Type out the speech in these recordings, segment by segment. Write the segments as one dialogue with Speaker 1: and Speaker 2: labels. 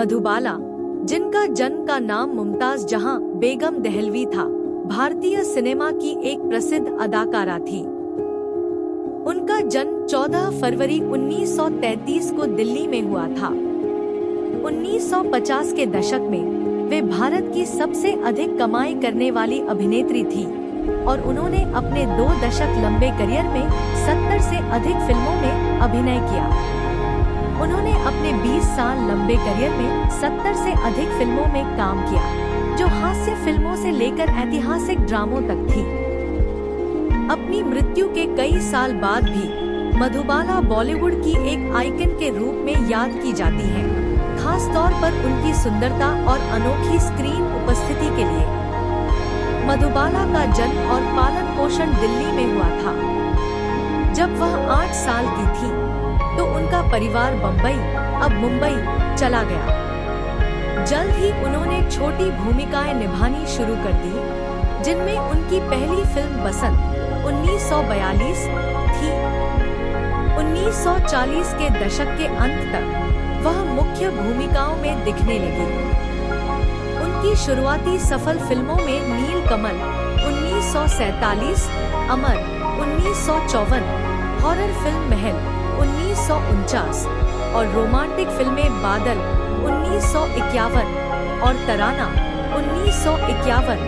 Speaker 1: मधुबाला, जिनका जन्म का नाम मुमताज जहां बेगम दहलवी था, भारतीय सिनेमा की एक प्रसिद्ध अदाकारा थी। उनका जन्म 14 फरवरी 1933 को दिल्ली में हुआ था। 1950 के दशक में वे भारत की सबसे अधिक कमाई करने वाली अभिनेत्री थी और उन्होंने अपने 2 दशक लंबे करियर में 70 से अधिक फिल्मों में अभिनय किया। उन्होंने अपने 20 साल लंबे करियर में 70 से अधिक फिल्मों में काम किया, जो हास्य फिल्मों से लेकर ऐतिहासिक ड्रामों तक थी। अपनी मृत्यु के कई साल बाद भी मधुबाला बॉलीवुड की एक आइकन के रूप में याद की जाती हैं, खास तौर पर उनकी सुंदरता और अनोखी स्क्रीन उपस्थिति के लिए। मधुबाला का जन्म और पालन पोषण दिल्ली में हुआ था। जब वह 8 साल की थी तो उनका परिवार बम्बई, अब मुंबई, चला गया। जल्द ही उन्होंने छोटी भूमिकाएं निभानी शुरू कर दी, जिनमें उनकी पहली फिल्म बसंत 1942 थी। 1940 के दशक के अंत तक वह मुख्य भूमिकाओं में दिखने लगी। उनकी शुरुआती सफल फिल्मों में नीलकमल 1947, अमर 1954, हॉरर फिल्म महल 1949 और रोमांटिक फिल्में बादल 1951 और तराना 1951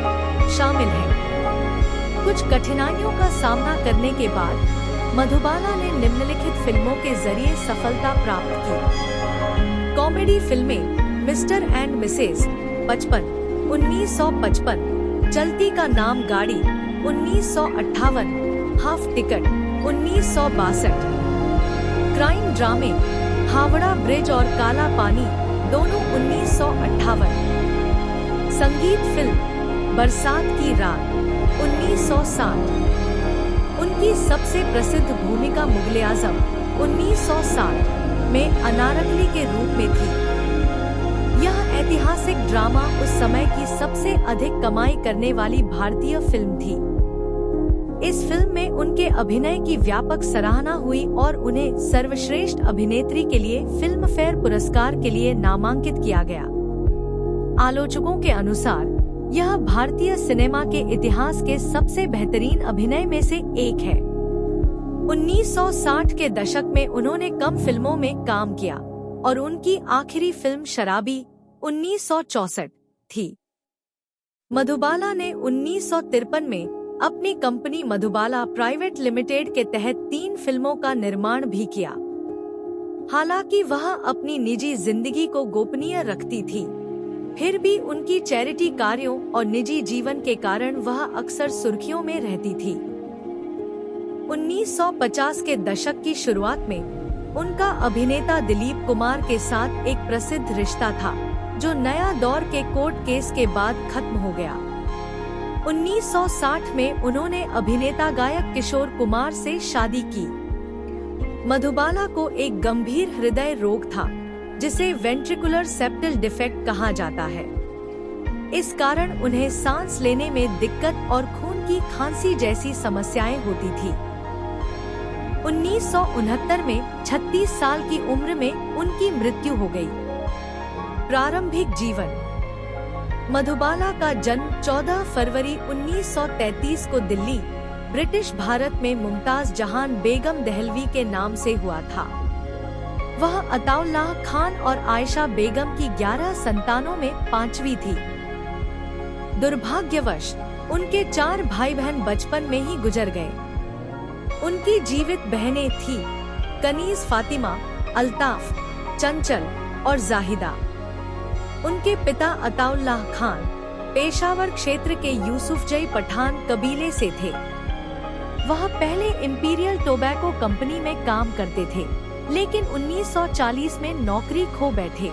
Speaker 1: शामिल हैं। कुछ कठिनाइयों का सामना करने के बाद मधुबाला ने निम्नलिखित फिल्मों के जरिए सफलता प्राप्त की। कॉमेडी फिल्में मिस्टर एंड मिसेज 55 1955, चलती का नाम गाड़ी 1958, हाफ टिकट 1962, क्राइम ड्रामे हावड़ा ब्रिज और काला पानी दोनों 1958, संगीत फिल्म बरसात की रात 1960। उनकी सबसे प्रसिद्ध भूमिका मुगले आजम 1960 में अनारकली के रूप में थी। यह ऐतिहासिक ड्रामा उस समय की सबसे अधिक कमाई करने वाली भारतीय फिल्म थी। इस फिल्म में उनके अभिनय की व्यापक सराहना हुई और उन्हें सर्वश्रेष्ठ अभिनेत्री के लिए फिल्म फेयर पुरस्कार के लिए नामांकित किया गया। आलोचकों के अनुसार यह भारतीय सिनेमा के इतिहास के सबसे बेहतरीन अभिनय में से एक है। 1960 के दशक में उन्होंने कम फिल्मों में काम किया और उनकी आखिरी फिल्म शराबी 1964 थी। मधुबाला ने 1953 में अपनी कंपनी मधुबाला प्राइवेट लिमिटेड के तहत 3 फिल्मों का निर्माण भी किया। हालांकि वह अपनी निजी जिंदगी को गोपनीय रखती थी, फिर भी उनकी चैरिटी कार्यों और निजी जीवन के कारण वह अक्सर सुर्खियों में रहती थी। 1950 के दशक की शुरुआत में उनका अभिनेता दिलीप कुमार के साथ एक प्रसिद्ध रिश्ता था, जो नया दौर के कोर्ट केस के बाद खत्म हो गया। 1960 में उन्होंने अभिनेता गायक किशोर कुमार से शादी की। मधुबाला को एक गंभीर हृदय रोग था, जिसे वेंट्रिकुलर सेप्टल डिफेक्ट कहा जाता है। इस कारण उन्हें सांस लेने में दिक्कत और खून की खांसी जैसी समस्याएं होती थी। 1969 में 36 साल की उम्र में उनकी मृत्यु हो गई। प्रारंभिक जीवन। मधुबाला का जन्म 14 फरवरी 1933 को दिल्ली, ब्रिटिश भारत में मुमताज जहां बेगम दहलवी के नाम से हुआ था। वह अताउल्लाह खान और आयशा बेगम की 11 संतानों में 5वीं थी। दुर्भाग्यवश उनके 4 भाई बहन बचपन में ही गुजर गए। उनकी जीवित बहनें थीं कनीज, फातिमा, अल्ताफ, चंचल और जाहिदा। उनके पिता अताउल्लाह खान पेशावर क्षेत्र के यूसुफजई पठान कबीले से थे। वह पहले इंपीरियल टोबैको कंपनी में काम करते थे, लेकिन 1940 में नौकरी खो बैठे।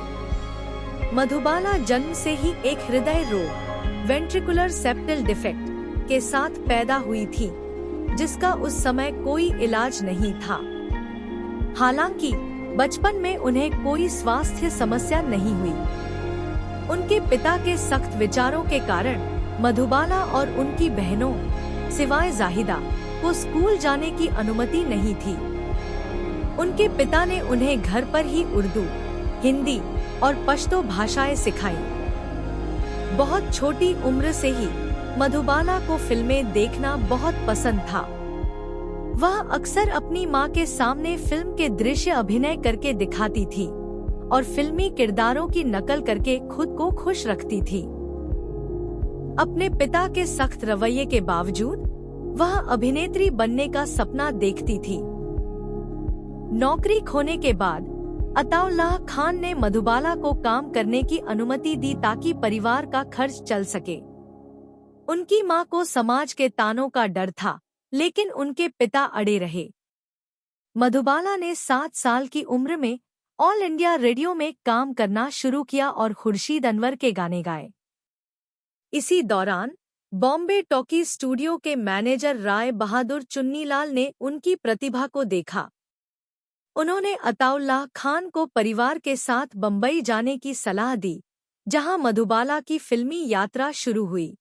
Speaker 1: मधुबाला जन्म से ही एक हृदय रोग वेंट्रिकुलर सेप्टल डिफेक्ट के साथ पैदा हुई थी, जिसका उस समय कोई इलाज नहीं था। हालांकि बचपन में उन्हें कोई स्वास्थ्य समस्या नहीं हुई। उनके पिता के सख्त विचारों के कारण मधुबाला और उनकी बहनों, सिवाय जाहिदा, को स्कूल जाने की अनुमति नहीं थी। उनके पिता ने उन्हें घर पर ही उर्दू, हिंदी, और पश्तो भाषाएं सिखाई। बहुत छोटी उम्र से ही मधुबाला को फिल्में देखना बहुत पसंद था। वह अक्सर अपनी मां के सामने फिल्म के दृश्य अभिनय करके दिखाती थी और फिल्मी किरदारों की नकल करके खुद को खुश रखती थी। अपने पिता के सख्त रवैये के बावजूद वह अभिनेत्री बनने का सपना देखती थी। नौकरी खोने के बाद अताउल्लाह खान ने मधुबाला को काम करने की अनुमति दी ताकि परिवार का खर्च चल सके। उनकी मां को समाज के तानों का डर था, लेकिन उनके पिता अड़े रहे। मधुबाला ने 7 साल की उम्र में ऑल इंडिया रेडियो में काम करना शुरू किया और खुर्शीद अनवर के गाने गाए। इसी दौरान बॉम्बे टॉकी स्टूडियो के मैनेजर राय बहादुर चुन्नीलाल ने उनकी प्रतिभा को देखा। उन्होंने अताउल्लाह खान को परिवार के साथ बम्बई जाने की सलाह दी, जहां मधुबाला की फिल्मी यात्रा शुरू हुई।